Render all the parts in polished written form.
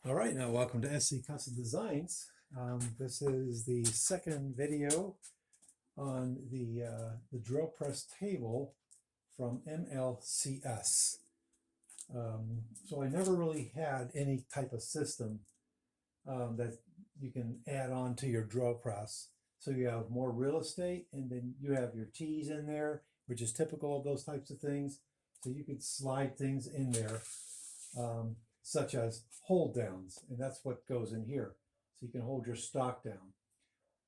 All right, now welcome to SC Custom Designs. This is the second video on the drill press table from MLCS. So I never really had any type of system that you can add on to your drill press. So you have more real estate, and then you have your T's in there, which is typical of those types of things. So you could slide things in there. Such as hold downs, and that's what goes in here. So you can hold your stock down.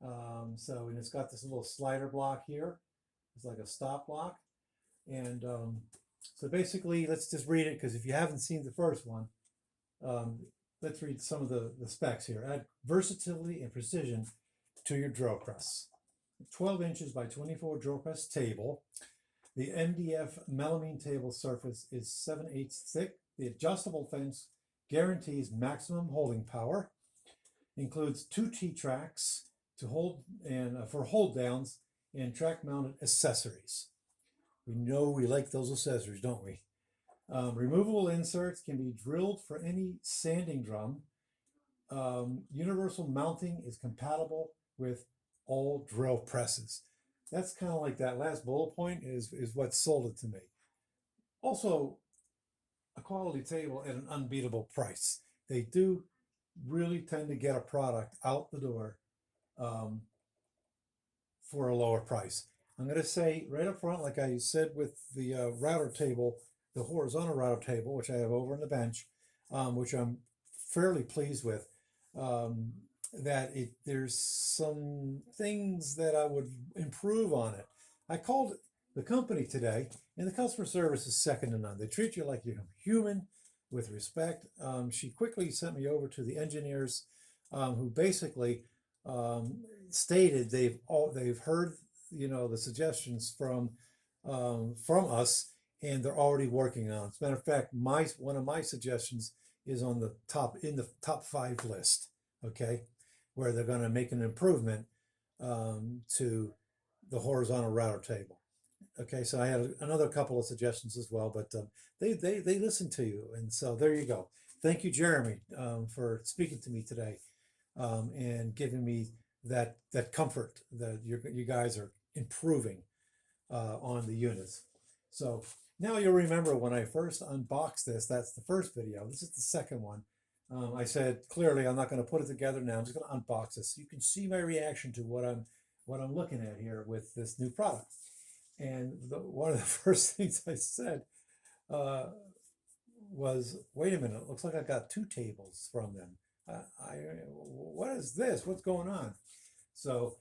And it's got this little slider block here. It's like a stop block. And so basically, let's just read it, because if you haven't seen the first one, let's read some of the specs here. Add versatility and precision to your drill press. 12 inches by 24 drill press table. The MDF melamine table surface is 7/8 thick. The adjustable fence guarantees maximum holding power. Includes 2 T-tracks to hold and for hold downs and track mounted accessories. We know we like those accessories, don't we? Removable inserts can be drilled for any sanding drum. Universal mounting is compatible with all drill presses. That's kind of like that last bullet point is what sold it to me. Also, a quality table at an unbeatable price. They do really tend to get a product out the door for a lower price. I'm going to say right up front, like I said with the router table, the horizontal router table, which I have over on the bench, which I'm fairly pleased with, that there's some things that I would improve on it. I called the company today, and the customer service is second to none. They treat you like you're human, with respect. She quickly sent me over to the engineers, who basically stated they've heard the suggestions from us, and they're already working on it. As a matter of fact, one of my suggestions is in the top 5 list. Okay, where they're going to make an improvement to the horizontal router table. Okay, so I had another couple of suggestions as well, but they listen to you, and so there you go. Thank you, Jeremy, for speaking to me today, and giving me that comfort that you guys are improving on the units. So now you'll remember when I first unboxed this. That's the first video. This is the second one. I said clearly I'm not going to put it together now. I'm just going to unbox this. You can see my reaction to what I'm looking at here with this new product. And one of the first things I said was, wait a minute, it looks like I got 2 tables from them. What is this? What's going on? So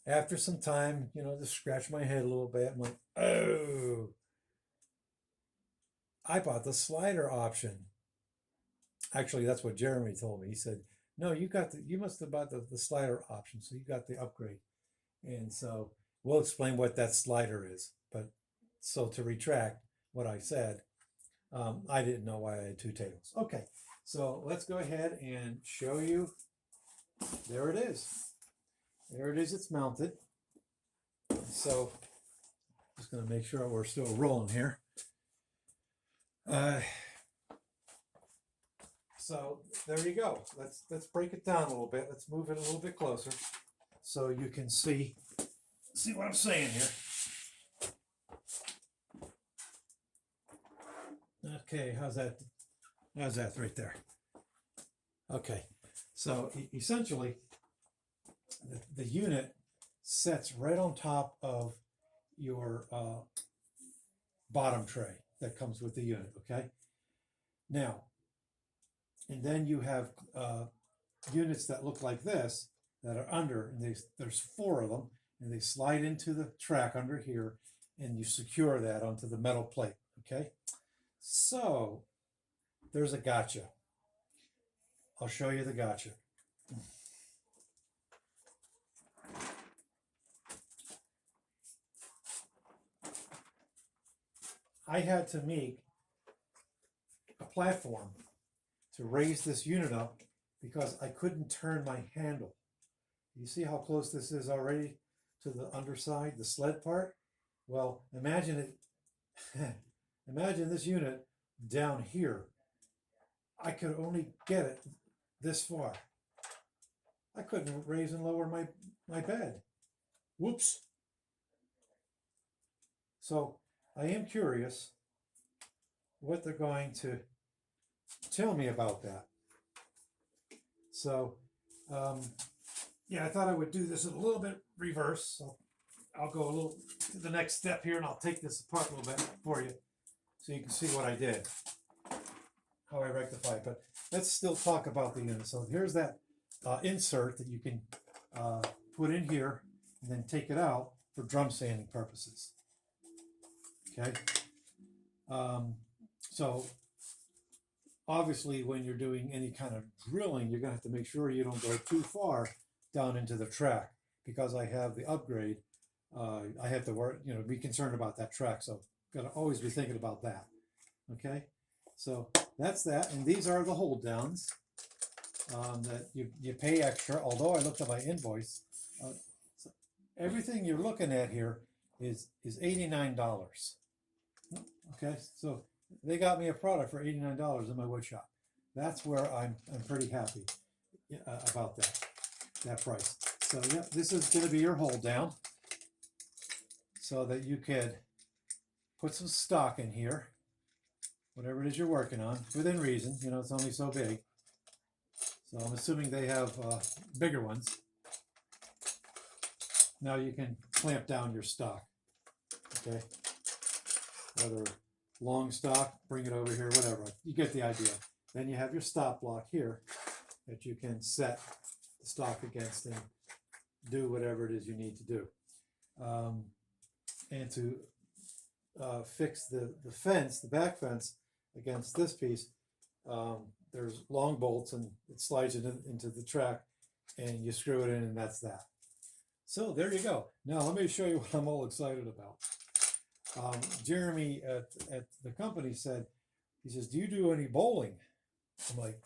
after some time, just scratch my head a little bit. I'm like, oh, I bought the slider option. Actually, that's what Jeremy told me. He said, no, you must have bought the slider option, so you got the upgrade. And so we'll explain what that slider is. But so to retract what I said, I didn't know why I had 2 tables. Okay, so let's go ahead and show you. There it is. There it is. It's mounted. So just going to make sure we're still rolling here. So there you go. Let's break it down a little bit. Let's move it a little bit closer so you can see what I'm saying here. Okay, how's that right there? Okay, so essentially the unit sets right on top of your bottom tray that comes with the unit. Okay, now, and then you have units that look like this that are under, and there's 4 of them, and they slide into the track under here, and you secure that onto the metal plate. Okay, so there's a gotcha. I'll show you the gotcha. I had to make a platform to raise this unit up because I couldn't turn my handle. You see how close this is already to the underside, the sled part? Well, imagine it. Imagine this unit down here. I could only get it this far. I couldn't raise and lower my bed. Whoops. So I am curious what they're going to tell me about that. So, yeah, I thought I would do this in a little bit reverse. So I'll go a little to the next step here, and I'll take this apart a little bit for you so you can see what I did, how I rectified. But let's still talk about the unit. So here's that insert that you can put in here and then take it out for drum sanding purposes. Okay. So obviously when you're doing any kind of drilling, you're gonna have to make sure you don't go too far down into the track, because I have the upgrade. I have to work, be concerned about that track. So gotta always be thinking about that. Okay. So that's that. And these are the hold downs that you pay extra. Although I looked at my invoice, so everything you're looking at here is $89. Okay, so they got me a product for $89 in my wood shop. That's where I'm pretty happy about that price. So yeah, this is going to be your hold down, so that you could put some stock in here, whatever it is you're working on, within reason. It's only so big. So I'm assuming they have bigger ones. Now you can clamp down your stock. Okay. Whether long stock, bring it over here, whatever. You get the idea. Then you have your stop block here that you can set the stock against and do whatever it is you need to do. And to fix the fence, the back fence against this piece, there's long bolts, and it slides it into the track, and you screw it in, and that's that. So there you go. Now let me show you what I'm all excited about. Jeremy at the company said, he says, "Do you do any bowling?" I'm like,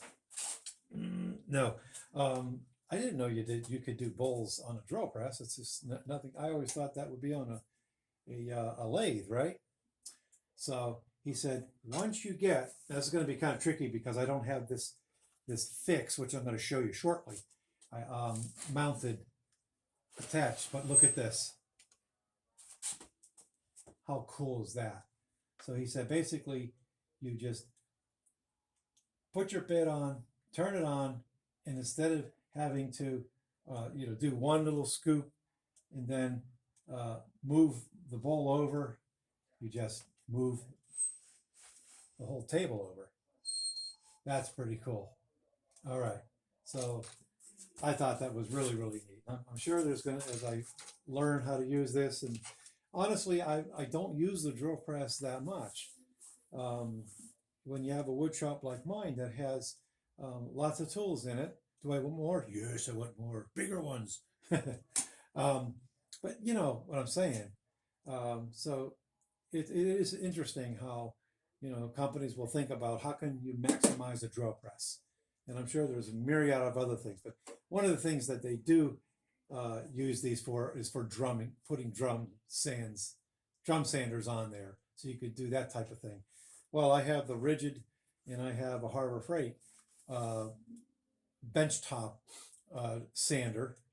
no. I didn't know you could do bowls on a drill press. It's just nothing. I always thought that would be on a lathe, right? So he said, once you get, that's going to be kind of tricky because I don't have this fix, which I'm going to show you shortly. I mounted attached, but look at this. How cool is that? So he said, basically, you just put your bit on, turn it on, and instead of having to, do one little scoop and then move the bowl over, you just move the whole table over. That's pretty cool. All right. So I thought that was really, really neat. I'm sure there's going to, as I learn how to use this, and honestly, I don't use the drill press that much. When you have a wood shop like mine that has lots of tools in it, do I want more? Yes, I want more, bigger ones. But you know what I'm saying. So it is interesting how, companies will think about how can you maximize a drill press. And I'm sure there's a myriad of other things. But one of the things that they do use these for is for drumming, putting drum sanders on there. So you could do that type of thing. Well, I have the rigid and I have a Harbor Freight benchtop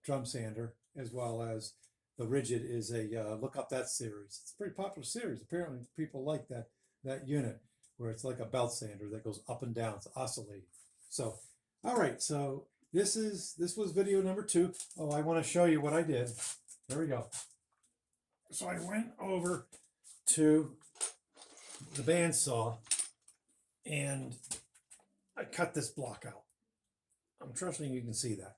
drum sander, as well as the rigid is a, look up that series. It's a pretty popular series. Apparently people like that unit where it's like a belt sander that goes up and down. It's oscillating. So, all right. So this was video number 2. Oh, I want to show you what I did. There we go. So I went over to the bandsaw and I cut this block out. I'm trusting you can see that.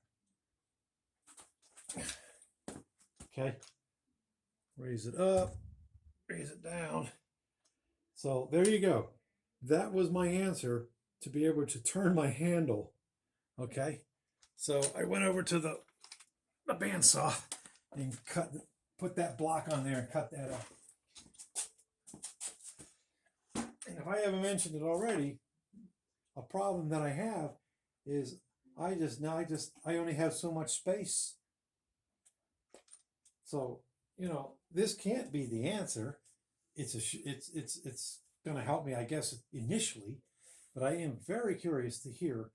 Okay. Raise it up, raise it down. So there you go. That was my answer to be able to turn my handle. Okay. So I went over to the bandsaw and put that block on there and cut that up. And if I haven't mentioned it already, a problem that I have is I only have so much space. So, this can't be the answer. It's going to help me, I guess, initially, but I am very curious to hear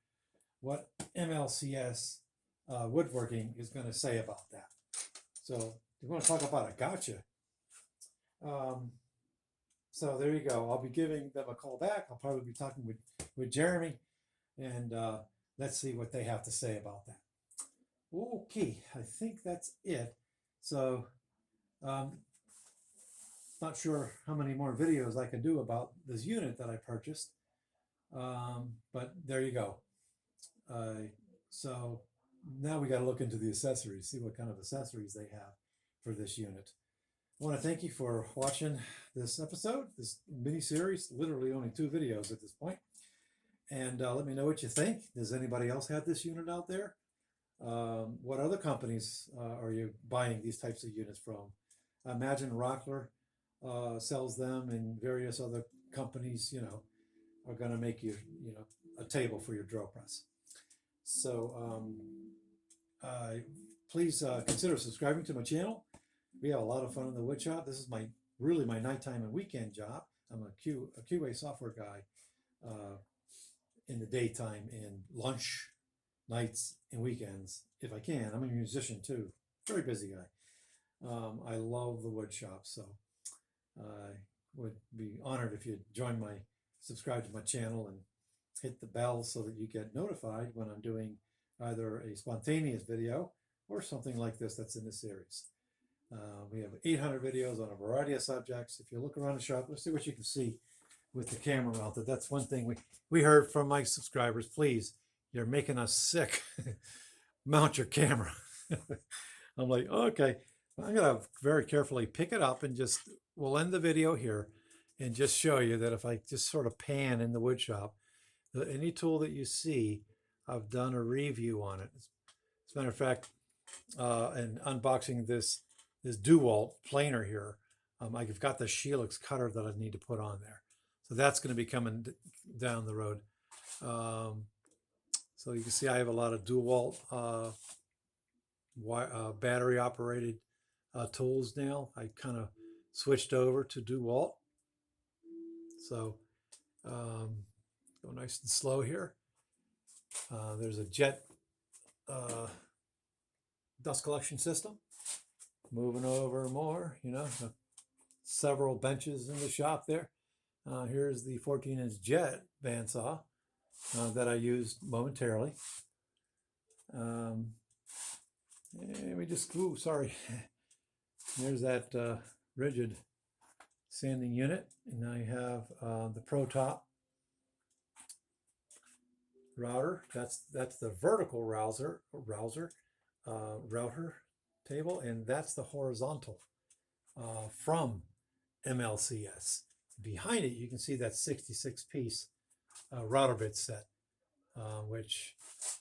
what MLCS Woodworking is going to say about that. So we want to talk about a gotcha. So there you go. I'll be giving them a call back. I'll probably be talking with Jeremy, and let's see what they have to say about that. Okay, I think that's it. So not sure how many more videos I can do about this unit that I purchased, but there you go. So now we got to look into the accessories, see what kind of accessories they have for this unit. I want to thank you for watching this episode, this mini-series, literally only 2 videos at this point. And let me know what you think. Does anybody else have this unit out there? What other companies are you buying these types of units from? I imagine Rockler sells them, and various other companies, are going to make you, a table for your drill press. So please consider subscribing to my channel. We have a lot of fun in the wood shop. This is really my nighttime and weekend job. I'm a QA software guy in the daytime and lunch, nights, and weekends, if I can. I'm a musician too, very busy guy. I love the wood shop, so I would be honored if you'd subscribe to my channel and hit the bell so that you get notified when I'm doing either a spontaneous video or something like this that's in the series. We have 800 videos on a variety of subjects. If you look around the shop, let's see what you can see with the camera mounted. That's one thing we heard from my subscribers. Please, you're making us sick. Mount your camera. I'm like, okay. I'm going to very carefully pick it up and we'll end the video here and just show you that if I just sort of pan in the wood shop, any tool that you see, I've done a review on it. As a matter of fact, in unboxing this DeWalt planer here, I've got the Helix cutter that I need to put on there. So that's going to be coming down the road. So you can see I have a lot of DeWalt battery operated tools now. I kind of switched over to DeWalt. So go nice and slow here. There's a jet dust collection system. Moving over more, several benches in the shop there. Here's the 14-inch jet bandsaw that I used momentarily. And we just, sorry. There's that rigid sanding unit. And I have the Pro Top router. That's the vertical router table, and that's the horizontal from MLCS. Behind it, you can see that 66-piece router bit set, which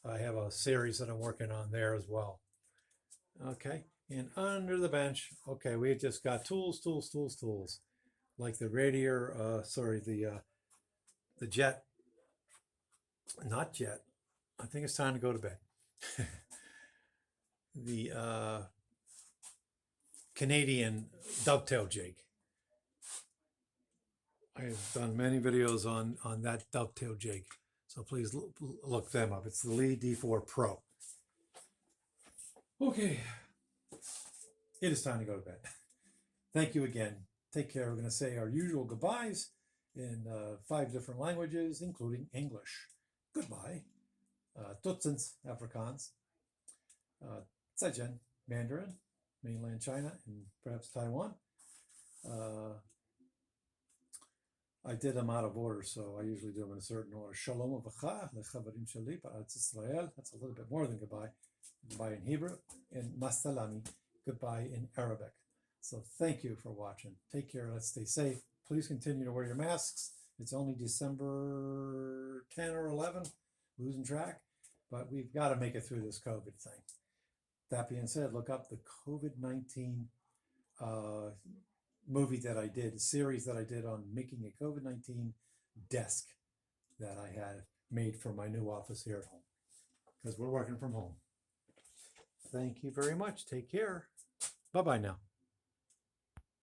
I have a series that I'm working on there as well. Okay, and under the bench, okay, we just got tools, like the radiator, the jet, not jet. I think it's time to go to bed. The Canadian dovetail jig. I have done many videos on that dovetail jig, so please look them up. It's the Lee D4 Pro. Okay, it is time to go to bed. Thank you again. Take care. We're going to say our usual goodbyes in 5 different languages, including English. Goodbye. Dutzends, Afrikaans. 再见, Mandarin, mainland China, and perhaps Taiwan. I did them out of order, so I usually do them in a certain order. Shalom uvracha, lechaverim shali, ba'aretz Israel. That's a little bit more than goodbye. Goodbye in Hebrew, and masalami, goodbye in Arabic. So thank you for watching. Take care. Let's stay safe. Please continue to wear your masks. It's only December 10 or 11, losing track, but we've got to make it through this COVID thing. That being said, look up the COVID-19 movie that I did, series that I did on making a COVID-19 desk that I had made for my new office here at home, because we're working from home. Thank you very much. Take care. Bye-bye now.